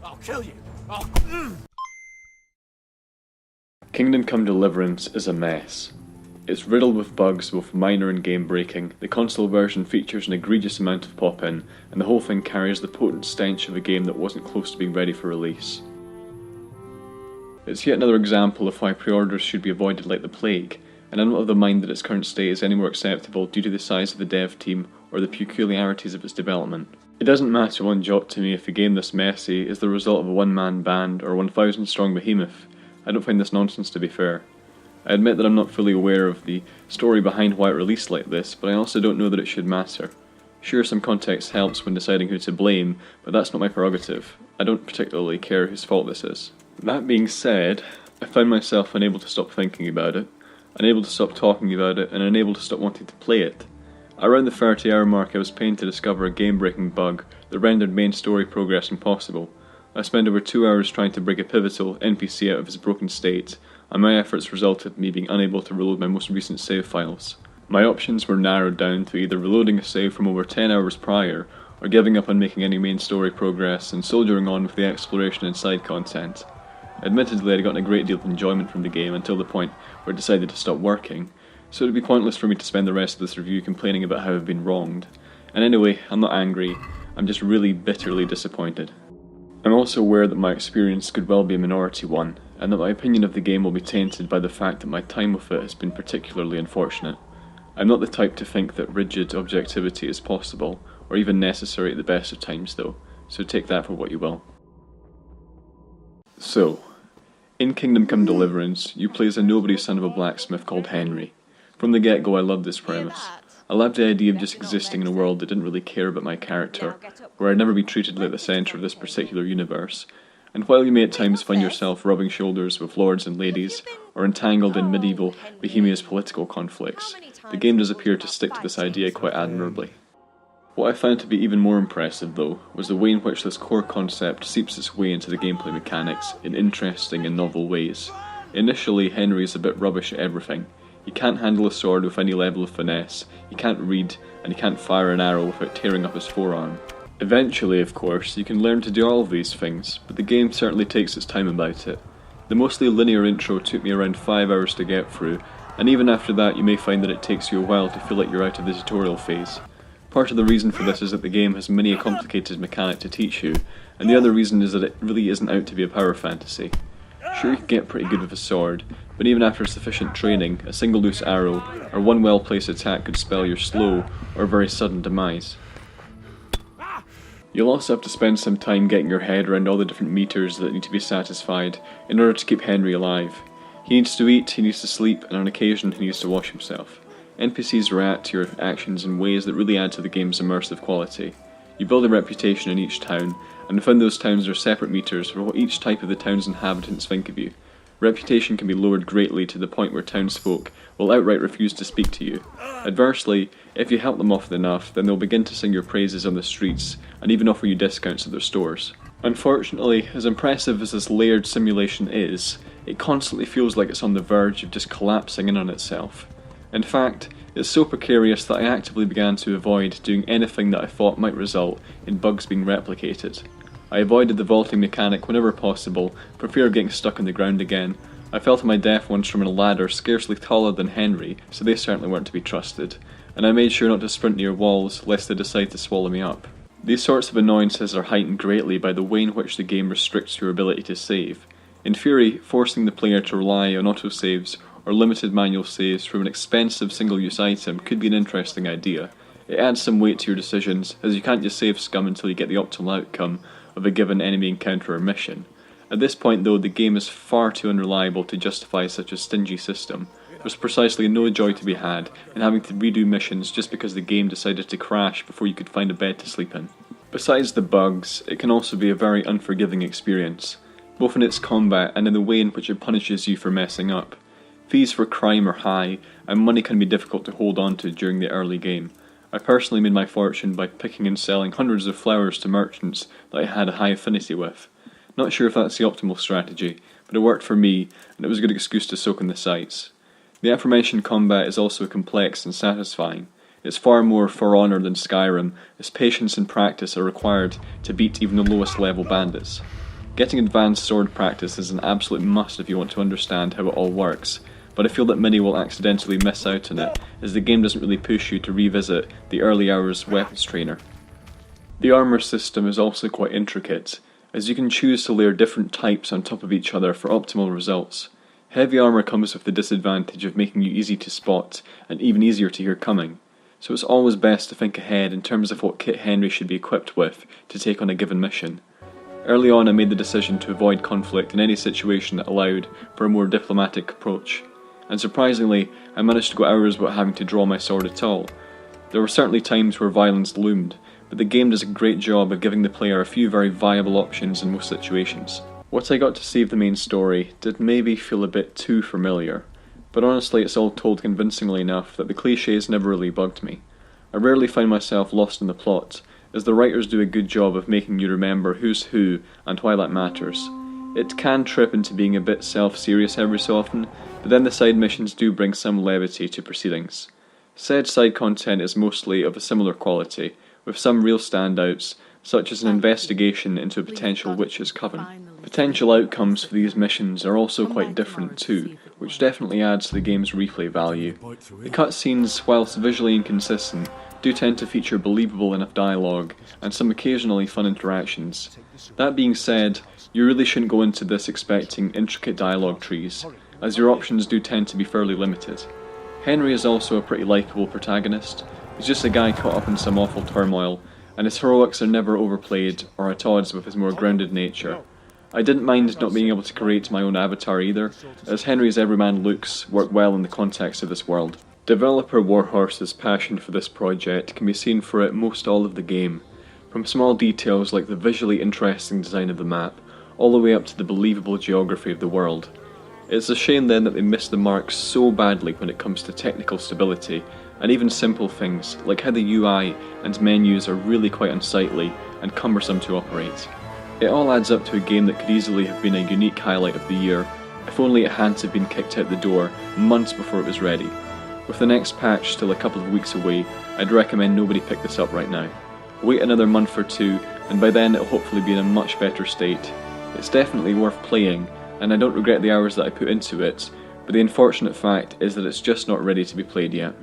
I'll kill you. Kingdom Come Deliverance is a mess. It's riddled with bugs, both minor and game-breaking. The console version features an egregious amount of pop-in, and the whole thing carries the potent stench of a game that wasn't close to being ready for release. It's yet another example of why pre-orders should be avoided like the plague, and I'm not of the mind that its current state is any more acceptable due to the size of the dev team or the peculiarities of its development. It doesn't matter one jot to me if a game this messy is the result of a one-man band or 1,000 strong behemoth. I don't find this nonsense, to be fair. I admit that I'm not fully aware of the story behind why it released like this, but I also don't know that it should matter. Sure, some context helps when deciding who to blame, but that's not my prerogative. I don't particularly care whose fault this is. That being said, I found myself unable to stop thinking about it, unable to stop talking about it, and unable to stop wanting to play it. Around the 30-hour mark I was pained to discover a game-breaking bug that rendered main story progress impossible. I spent over 2 hours trying to break a pivotal NPC out of his broken state, and my efforts resulted in me being unable to reload my most recent save files. My options were narrowed down to either reloading a save from over 10 hours prior, or giving up on making any main story progress and soldiering on with the exploration and side content. Admittedly, I'd gotten a great deal of enjoyment from the game until the point where it decided to stop working, so it would be pointless for me to spend the rest of this review complaining about how I've been wronged. And anyway, I'm not angry, I'm just really bitterly disappointed. I'm also aware that my experience could well be a minority one, and that my opinion of the game will be tainted by the fact that my time with it has been particularly unfortunate. I'm not the type to think that rigid objectivity is possible, or even necessary at the best of times though, so take that for what you will. So, in Kingdom Come Deliverance, you play as a nobody son of a blacksmith called Henry. From the get-go I loved this premise. I loved the idea of just existing in a world that didn't really care about my character, where I'd never be treated like the centre of this particular universe. And while you may at times find yourself rubbing shoulders with lords and ladies, or entangled in medieval Bohemia's political conflicts, the game does appear to stick to this idea quite admirably. What I found to be even more impressive though, was the way in which this core concept seeps its way into the gameplay mechanics in interesting and novel ways. Initially, Henry is a bit rubbish at everything. He can't handle a sword with any level of finesse, he can't read, and he can't fire an arrow without tearing up his forearm. Eventually, of course, you can learn to do all of these things, but the game certainly takes its time about it. The mostly linear intro took me around 5 hours to get through, and even after that you may find that it takes you a while to feel like you're out of the tutorial phase. Part of the reason for this is that the game has many a complicated mechanic to teach you, and the other reason is that it really isn't out to be a power fantasy. Sure, you can get pretty good with a sword, but even after sufficient training, a single loose arrow or one well-placed attack could spell your slow or very sudden demise. You'll also have to spend some time getting your head around all the different meters that need to be satisfied in order to keep Henry alive. He needs to eat, he needs to sleep, and on occasion he needs to wash himself. NPCs react to your actions in ways that really add to the game's immersive quality. You build a reputation in each town, and within those towns there are separate meters for what each type of the town's inhabitants think of you. Reputation can be lowered greatly to the point where townsfolk will outright refuse to speak to you. Adversely, if you help them often enough, then they'll begin to sing your praises on the streets and even offer you discounts at their stores. Unfortunately, as impressive as this layered simulation is, it constantly feels like it's on the verge of just collapsing in on itself. In fact, it's so precarious that I actively began to avoid doing anything that I thought might result in bugs being replicated. I avoided the vaulting mechanic whenever possible, for fear of getting stuck on the ground again. I fell to my death once from a ladder scarcely taller than Henry, so they certainly weren't to be trusted, and I made sure not to sprint near walls lest they decide to swallow me up. These sorts of annoyances are heightened greatly by the way in which the game restricts your ability to save. In theory, forcing the player to rely on autosaves or limited manual saves from an expensive single-use item could be an interesting idea. It adds some weight to your decisions, as you can't just save scum until you get the optimal outcome of a given enemy encounter or mission. At this point though, the game is far too unreliable to justify such a stingy system. There's precisely no joy to be had in having to redo missions just because the game decided to crash before you could find a bed to sleep in. Besides the bugs, it can also be a very unforgiving experience, both in its combat and in the way in which it punishes you for messing up. Fees for crime are high, and money can be difficult to hold on to during the early game. I personally made my fortune by picking and selling hundreds of flowers to merchants that I had a high affinity with. Not sure if that's the optimal strategy, but it worked for me, and it was a good excuse to soak in the sights. The aforementioned combat is also complex and satisfying. It's far more For Honor than Skyrim, as patience and practice are required to beat even the lowest level bandits. Getting advanced sword practice is an absolute must if you want to understand how it all works, but I feel that many will accidentally miss out on it, as the game doesn't really push you to revisit the early hours weapons trainer. The armor system is also quite intricate, as you can choose to layer different types on top of each other for optimal results. Heavy armor comes with the disadvantage of making you easy to spot, and even easier to hear coming, so it's always best to think ahead in terms of what kit Henry should be equipped with to take on a given mission. Early on I made the decision to avoid conflict in any situation that allowed for a more diplomatic approach, and surprisingly I managed to go hours without having to draw my sword at all. There were certainly times where violence loomed, but the game does a great job of giving the player a few very viable options in most situations. What I got to see of the main story did maybe feel a bit too familiar, but honestly it's all told convincingly enough that the clichés never really bugged me. I rarely find myself lost in the plot, as the writers do a good job of making you remember who's who and why that matters. It can trip into being a bit self-serious every so often, but then the side missions do bring some levity to proceedings. Said side content is mostly of a similar quality, with some real standouts, such as an investigation into a potential witch's coven. Potential outcomes for these missions are also quite different too, which definitely adds to the game's replay value. The cutscenes, whilst visually inconsistent, do tend to feature believable enough dialogue, and some occasionally fun interactions. That being said, you really shouldn't go into this expecting intricate dialogue trees, as your options do tend to be fairly limited. Henry is also a pretty likable protagonist. He's just a guy caught up in some awful turmoil, and his heroics are never overplayed or at odds with his more grounded nature. I didn't mind not being able to create my own avatar either, as Henry's everyman looks work well in the context of this world. Developer Warhorse's passion for this project can be seen throughout most all of the game, from small details like the visually interesting design of the map, all the way up to the believable geography of the world. It's a shame then that they missed the mark so badly when it comes to technical stability, and even simple things like how the UI and menus are really quite unsightly and cumbersome to operate. It all adds up to a game that could easily have been a unique highlight of the year, if only it hadn't have been kicked out the door months before it was ready. With the next patch still a couple of weeks away, I'd recommend nobody pick this up right now. Wait another month or two, and by then it'll hopefully be in a much better state. It's definitely worth playing, and I don't regret the hours that I put into it, but the unfortunate fact is that it's just not ready to be played yet.